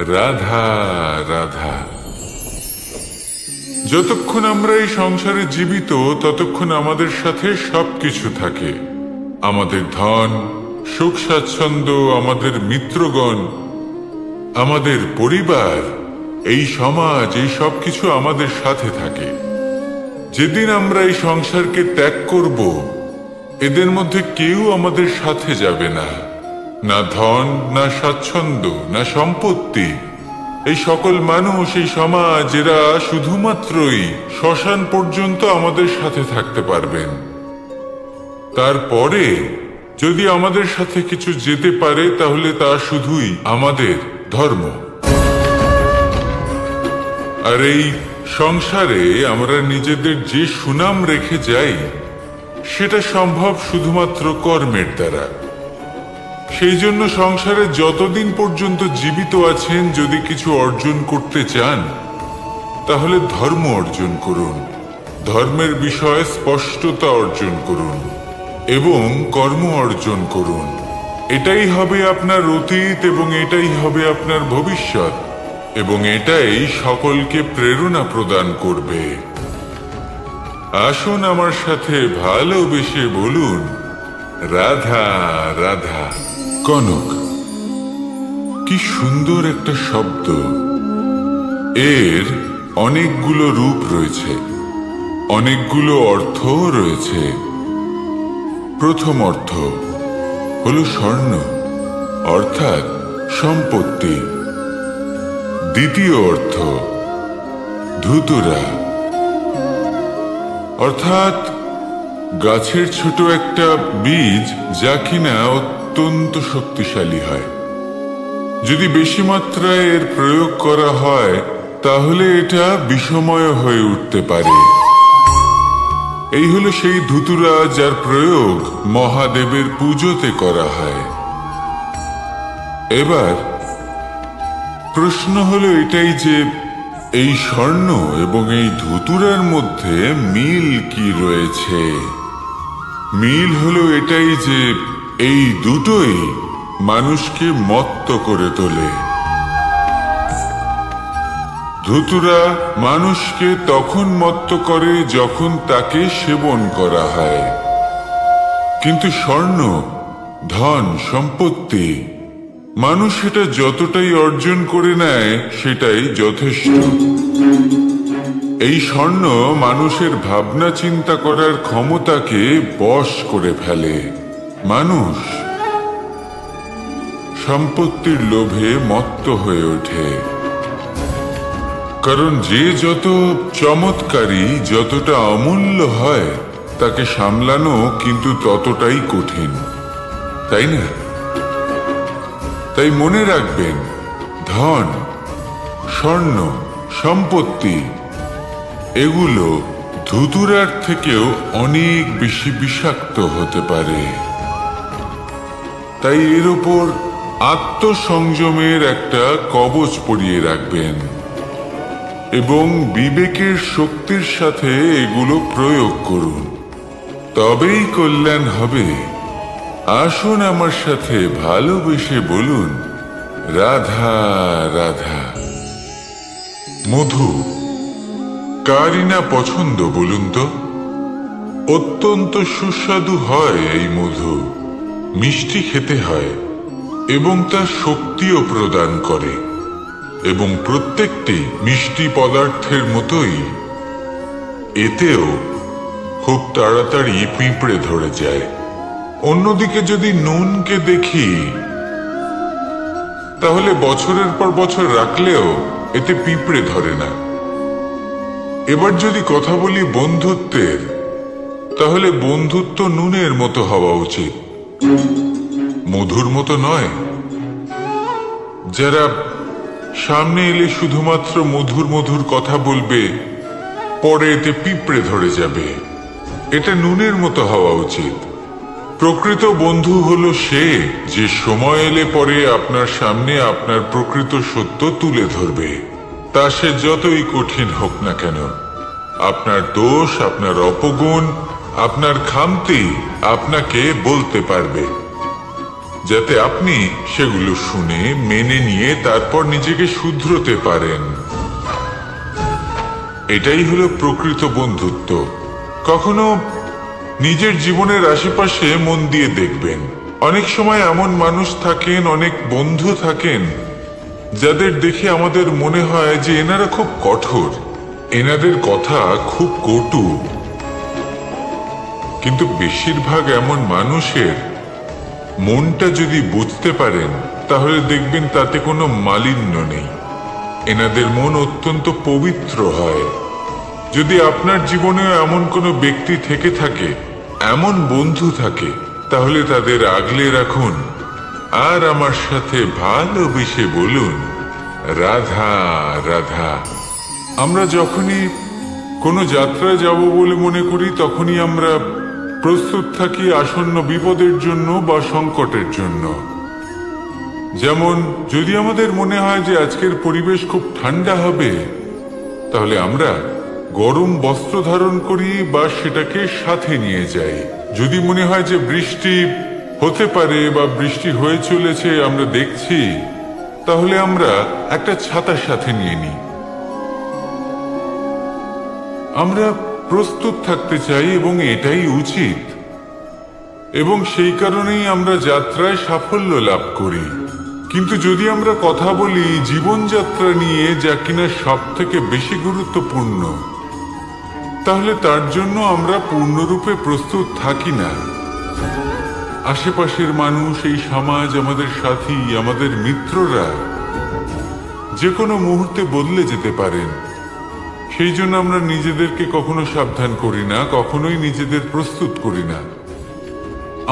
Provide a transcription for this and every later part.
রাধা রাধা। যতক্ষণ আমরা এই সংসারে জীবিত ততক্ষণ আমাদের সাথে সবকিছু থাকে। আমাদের ধন, সুখ স্বাচ্ছন্দ্য, আমাদের মিত্রগণ, আমাদের পরিবার, এই সমাজ, এই সবকিছু আমাদের সাথে থাকে। যেদিন আমরা এই সংসারকে ত্যাগ করব, এদের মধ্যে কেউ আমাদের সাথে যাবে না। না ধন, না স্বাচ্ছন্দ্য, না সম্পত্তি। এই সকল মানুষ, এই সমাজ, এরা শুধুমাত্রই শ্মশান পর্যন্ত আমাদের সাথে থাকতে পারবেন। তারপরে যদি আমাদের সাথে কিছু যেতে পারে তাহলে তা শুধুই আমাদের ধর্ম। আর এই সংসারে আমরা নিজেদের যে সুনাম রেখে যাই সেটা সম্ভব শুধুমাত্র কর্মের দ্বারা। সেই জন্য সংসারে যতদিন পর্যন্ত জীবিত আছেন, যদি কিছু অর্জন করতে চান তাহলে ধর্ম অর্জন করুন, ধর্মের বিষয়ে স্পষ্টতা অর্জন করুন এবং কর্ম অর্জন করুন। এটাই হবে আপনার অতীত এবং এটাই হবে আপনার ভবিষ্যৎ, এবং এটাই সকলকে প্রেরণা প্রদান করবে। আসুন আমার সাথে ভালোবেসে বলুন, রাধা রাধা। কনক, কি সুন্দর একটা শব্দ। এর অনেকগুলো রূপ রয়েছে, অনেকগুলো অর্থ রয়েছে। প্রথম অর্থ হলো স্বর্ণ, অর্থাৎ সম্পত্তি। দ্বিতীয় অর্থ ধুতুরা, অর্থাৎ গাছের ছোট একটা বীজ, যা কিনা অত্যন্ত শক্তিশালী হয়। যদি বেশি মাত্রায় এর প্রয়োগ করা হয় তাহলে এটা বিষময় হয়ে উঠতে পারে। এই হলো সেই ধুতুরা যার প্রয়োগ মহাদেবের পুজোতে করা হয়। এবার প্রশ্ন হলো এটাই যে এই স্বর্ণ এবং এই ধুতুরার মধ্যে মিল কি রয়েছে। মিল হলো এটাই যে এই দুটোই মানুষকে মত্ত করে তোলে। ধুতুরা মানুষকে তখন মত্ত করে যখন তাকে সেবন করা হয়, কিন্তু স্বর্ণ, ধন, সম্পত্তি, মানুষ সেটা যতটাই অর্জন করে নেয় সেটাই যথেষ্ট। এই স্বর্ণ মানুষের ভাবনা চিন্তা করার ক্ষমতাকে বশ করে ফেলে। মানুষ সম্পত্তির লোভে মত্ত হয়ে ওঠে, কারণ যে যত চমৎকারী, যতটা অমূল্য হয় তাকে সামলানো কিন্তু ততটাই কঠিন, তাই না? তাই মনে রাখবেন, ধন, স্বর্ণ, সম্পত্তি এগুলো ধুতুরার থেকেও অনেক বেশি বিষাক্ত হতে পারে। তাই এর ওপর আত্মসংযমের একটা কবচ পরিয়ে রাখবেন এবং বিবেকের শক্তির সাথে এগুলো প্রয়োগ করুন, তবেই কল্যাণ হবে। আসুন আমার সাথে ভালোবেসে বলুন, রাধা রাধা। মধু কারই না পছন্দ বলুন তো? অত্যন্ত সুস্বাদু হয় এই মধু, মিষ্টি খেতে হয় এবং তা শক্তিও প্রদান করে। এবং প্রত্যেকটি মিষ্টি পদার্থের মতোই এতেও খুব তাড়াতাড়ি পিঁপড়ে ধরে যায়। অন্যদিকে যদি নুনকে দেখি তাহলে বছরের পর বছর রাখলেও এতে পিঁপড়ে ধরে না। এবার যদি কথা বলি বন্ধুত্বের, তাহলে বন্ধুত্ব নুনের মতো হওয়া উচিত, মধুর মতো নয়। যারা সামনে এলে শুধুমাত্র মধুর মধুর কথা বলবে, পরে এতে পিঁপড়ে ধরে যাবে, এটা নুনের মতো হওয়া উচিত। প্রকৃত বন্ধু হলো সে যে সময় এলে পরে আপনার সামনে আপনার প্রকৃত সত্য তুলে ধরবে, তা সে যতই কঠিন হোক না কেন। আপনার দোষ, আপনার অপগুণ, আপনার খামতি আপনাকে বলতে পারবে। যাতে আপনি সেগুলো শুনে মেনে নিয়ে তারপর নিজেকে শুধরোতে পারেন। এটাই হলো প্রকৃত বন্ধুত্ব। কখনো নিজের জীবনের আশেপাশে মন দিয়ে দেখবেন, অনেক সময় এমন মানুষ থাকেন, অনেক বন্ধু থাকেন যাদের দেখে আমাদের মনে হয় যে এনারা খুব কঠোর, এনাদের কথা খুব কটু। কিন্তু বেশিরভাগ এমন মানুষের মনটা যদি বুঝতে পারেন তাহলে দেখবেন তাতে কোনো মালিন্য নেই। এনাদের মন অত্যন্ত পবিত্র হয়। যদি আপনার জীবনেও এমন কোনো ব্যক্তি থেকে থাকে, এমন বন্ধু থাকে, তাহলে তাদের আগলে রাখুন আর আমার সাথে ভালোবেসে বলুন, রাধা রাধা। আমরা যখনই কোনো যাত্রায় যাব বলে মনে করি, তখনই আমরা প্রস্তুত থাকি আসন্ন বিপদের জন্য বা সংকটের জন্য। যেমন যদি আমাদের মনে হয় যে আজকের পরিবেশ খুব ঠান্ডা হবে, তাহলে আমরা গরম বস্ত্র ধারণ করি বা সেটাকে সাথে নিয়ে যাই। যদি মনে হয় যে বৃষ্টি হতে পারে বা বৃষ্টি হয়ে চলেছে, আমরা দেখছি, তাহলে আমরা একটা ছাতা সাথে নিয়ে নিই। আমরা প্রস্তুত থাকতে চাই এবং এটাই উচিত, এবং সেই কারণেই আমরা যাত্রায় সাফল্য লাভ করি। কিন্তু যদি আমরা কথা বলি জীবনযাত্রা নিয়ে, যা কিনা সব থেকে বেশি গুরুত্বপূর্ণ, তাহলে তার জন্য আমরা পূর্ণরূপে প্রস্তুত থাকি না। আশেপাশের মানুষ, এই সমাজ, আমাদের সাথী, আমাদের মিত্ররা যে কোনো মুহূর্তে বদলে যেতে পারেন। সেই জন্য আমরা নিজেদেরকে কখনো সাবধান করি না, কখনোই নিজেদের প্রস্তুত করি না।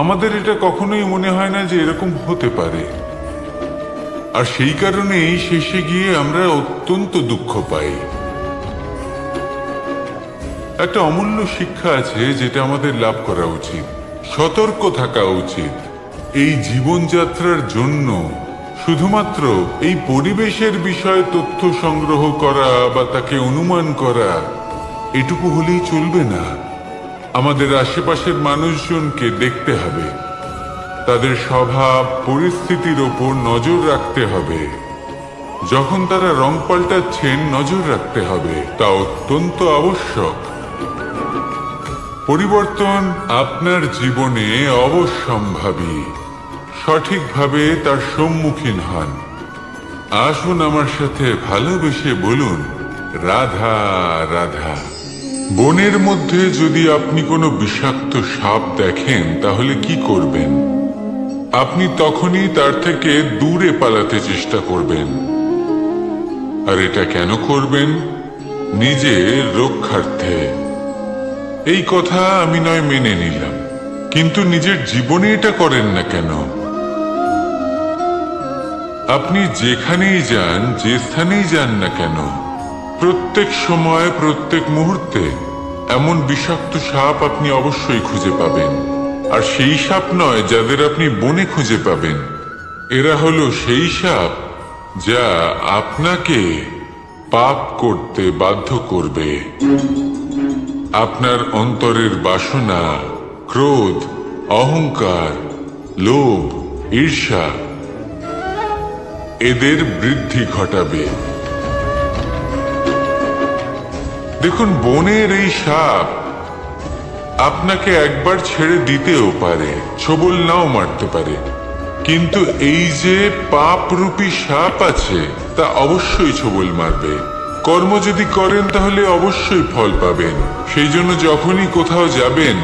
আমাদের এটা কখনোই মনে হয় না যে এরকম হতে পারে, আর সেই কারণেই শেষে গিয়ে আমরা অত্যন্ত দুঃখ পাই। একটা অমূল্য শিক্ষা আছে যেটা আমাদের লাভ করা উচিত, সতর্ক থাকা উচিত। এই জীবনযাত্রার জন্য শুধুমাত্র এই পরিবেশের বিষয়ে তথ্য সংগ্রহ করা বা তাকে অনুমান করা, এটুকু হলেই চলবে না। আমাদের আশেপাশের মানুষজনকে দেখতে হবে, তাদের স্বভাব পরিস্থিতির ওপর নজর রাখতে হবে। যখন তারা রং পাল্টাচ্ছেন, নজর রাখতে হবে, তা অত্যন্ত আবশ্যক। পরিবর্তন আপনার জীবনে অবশ্যম্ভাবী। সঠিকভাবে তার সম্মুখীন হন। আসুন আমার সাথে ভালোবেসে বলুন, রাধা রাধা। বনের মধ্যে যদি আপনি কোনো বিষাক্ত সাপ দেখেন, তাহলে কি করবেন? আপনি তখনই তার থেকে দূরে পালাতে চেষ্টা করবেন। আর এটা কেন করবেন? নিজের রক্ষার্থে। এই কথা আমি নয় মেনে নিলাম, কিন্তু নিজের জীবনে এটা করেন না কেন? আপনি যেখানেই যান, যে স্থানেই যান না কেন, প্রত্যেক সময়, প্রত্যেক মুহূর্তে এমন বিষাক্ত সাপ আপনি অবশ্যই খুঁজে পাবেন। আর সেই সাপ নয় যাদের আপনি বনে খুঁজে পাবেন, এরা হলো সেই সাপ যা আপনাকে পাপ করতে বাধ্য করবে। আপনার অন্তরের বাসনা, ক্রোধ, অহংকার, লোভ, ঈর্ষা, এদের বৃদ্ধি ঘটাবে। দেখুন, বনের এই সাপ আপনাকে একবার ছেড়ে দিতেও পারে, ছোবল নাও মারতে পারে, কিন্তু এই যে পাপরূপী সাপ আছে, তা অবশ্যই ছোবল মারবে। কর্ম যদি করেন তাহলে অবশ্যই ফল পাবেন। সেই জন্য যখনই কোথাও যাবেন,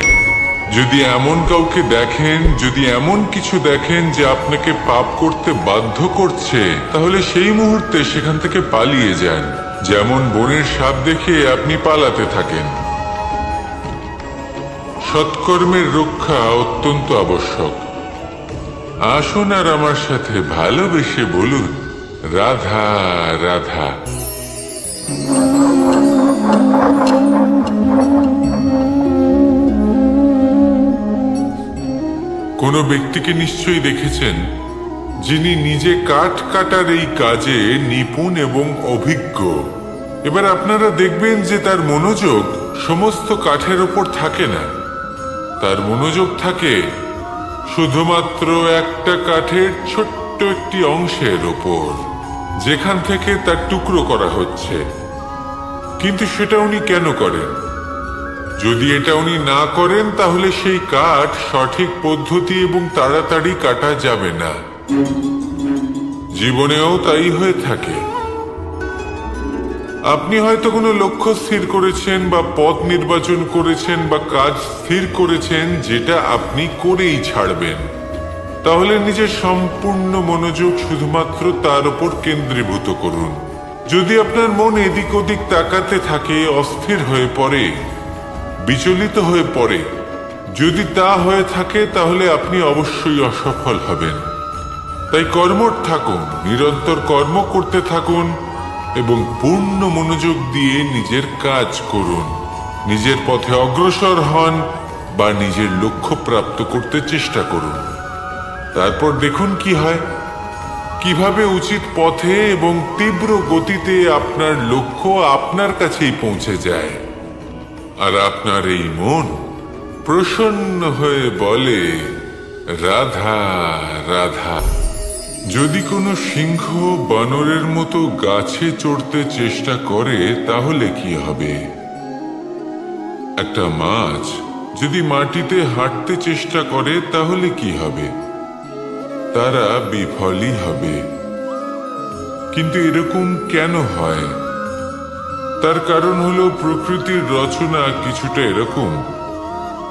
যদি এমন কাউকে দেখেন, যদি এমন কিছু দেখেন যে আপনাকে পাপ করতে বাধ্য করছে, তাহলে সেই মুহূর্তে সেখান থেকে পালিয়ে যান। যেমন বনের সাপ দেখে আপনি পালাতে থাকেন। সৎকর্মের রক্ষা অত্যন্ত আবশ্যক। আসুন আর আমার সাথে ভালোবেসে বলুন, রাধা রাধা। কোনো ব্যক্তিকে নিশ্চয়ই দেখেছেন যিনি নিজে কাঠ কাটার এই কাজে নিপুণ এবং অভিজ্ঞ। এবার আপনারা দেখবেন যে তার মনোযোগ সমস্ত কাঠের ওপর থাকে না, তার মনোযোগ থাকে শুধুমাত্র একটা কাঠের ছোট্ট একটি অংশের ওপর, যেখান থেকে তার টুকরো করা হচ্ছে। কিন্তু সেটা উনি কেন করেন? যদি এটা উনি না করেন তাহলে সেই কাঠ সঠিক পদ্ধতি এবং তাড়াতাড়ি কাটা যাবে না। জীবনেও তাই হয়ে থাকে। আপনি হয়তো কোনো লক্ষ্য স্থির করেছেন বা পথ নির্বাচন করেছেন বা কাজ স্থির করেছেন যেটা আপনি করেই ছাড়বেন। তাহলে নিজের সম্পূর্ণ মনোযোগ শুধুমাত্র তার উপর কেন্দ্রীভূত করুন। যদি আপনার মন এদিক ওদিক তাকাতে থাকে, অস্থির হয়ে পড়ে, বিচলিত হয়ে পড়ে, যদি তা হয়ে থাকে তাহলে আপনি অবশ্যই অসফল হবেন। তাই কর্মঠ থাকুন, নিরন্তর কর্ম করতে থাকুন এবং পূর্ণ মনোযোগ দিয়ে নিজের কাজ করুন। নিজের পথে অগ্রসর হন বা নিজের লক্ষ্য প্রাপ্ত করতে চেষ্টা করুন। তারপর দেখুন কি হয়, কিভাবে উচিত পথে এবং তীব্র গতিতে আপনার লক্ষ্য আপনার কাছেই পৌঁছে যায়। আর আপনার এই মন প্রসন্ন হয়ে বলে, রাধা রাধা। যদি কোনো সিংহ বানরের মতো গাছে চড়তে চেষ্টা করে তাহলে কি হবে? একটা মাছ যদি মাটিতে হাঁটতে চেষ্টা করে তাহলে কি হবে? তারা বিফলই হবে। কিন্তু এরকম কেন হয়? তার কারণ হলো প্রকৃতির রচনা কিছুটা এরকম।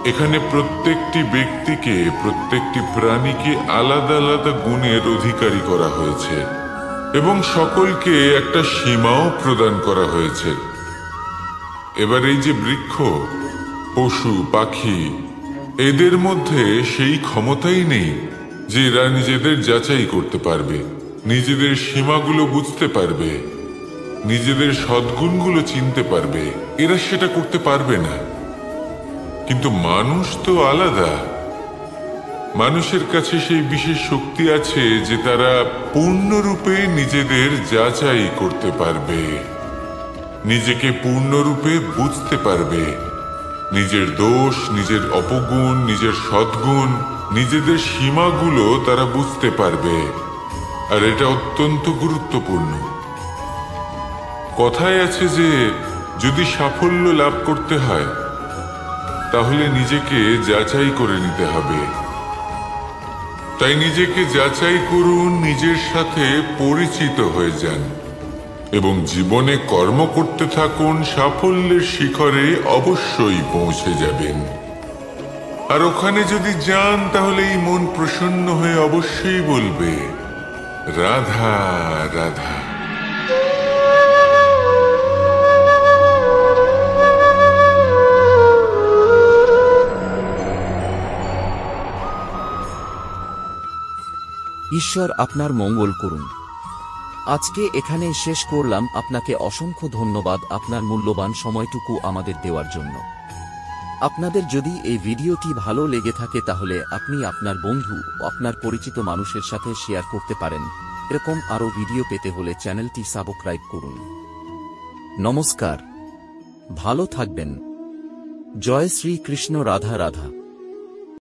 এখানে প্রত্যেকটি ব্যক্তিকে, প্রত্যেকটি প্রাণীকে আলাদা আলাদা গুণের অধিকারী করা হয়েছে এবং সকলকে একটা সীমাও প্রদান করা হয়েছে। এবার এই যে বৃক্ষ, পশু, পাখি, এদের মধ্যে সেই ক্ষমতাই নেই যে এরা নিজেদের যাচাই করতে পারবে, নিজেদের সীমাগুলো বুঝতে পারবে, নিজেদের সদ্গুণগুলো চিনতে পারবে। এরা সেটা করতে পারবে না। কিন্তু মানুষ তো আলাদা। মানুষের কাছে সেই বিশেষ শক্তি আছে যে তারা পূর্ণরূপে নিজেদের যাচাই করতে পারবে, নিজেকে পূর্ণরূপে বুঝতে পারবে, নিজের দোষ, নিজের অপগুণ, নিজের সদ্গুণ, নিজেদের সীমাগুলো তারা বুঝতে পারবে। আর এটা অত্যন্ত গুরুত্বপূর্ণ। কথায় আছে যে যদি সাফল্য লাভ করতে হয় তাহলে নিজেকে যাচাই করে নিতে হবে। তাই নিজেকে যাচাই করুন, নিজের সাথে পরিচিত হয়ে যান এবং জীবনে কর্ম করতে থাকুন। সাফল্যের শিখরে অবশ্যই পৌঁছে যাবেন। আর ওখানে যদি যান তাহলে এই মন প্রসন্ন হয়ে অবশ্যই বলবে, রাধা রাধা। ঈশ্বর আপনার মঙ্গল করুন। আজকে এখানে শেষ করলাম। আপনাকে অসংখ্য ধন্যবাদ আপনার মূল্যবান সময়টুকু আমাদের দেওয়ার জন্য। আপনাদের যদি এই ভিডিওটি ভালো লেগে থাকে তাহলে আপনি আপনার বন্ধু ও আপনার পরিচিত মানুষের সাথে শেয়ার করতে পারেন। এরকম আরও ভিডিও পেতে হলে চ্যানেলটি সাবস্ক্রাইব করুন। নমস্কার, ভালো থাকবেন। জয় শ্রী কৃষ্ণ। রাধা রাধা।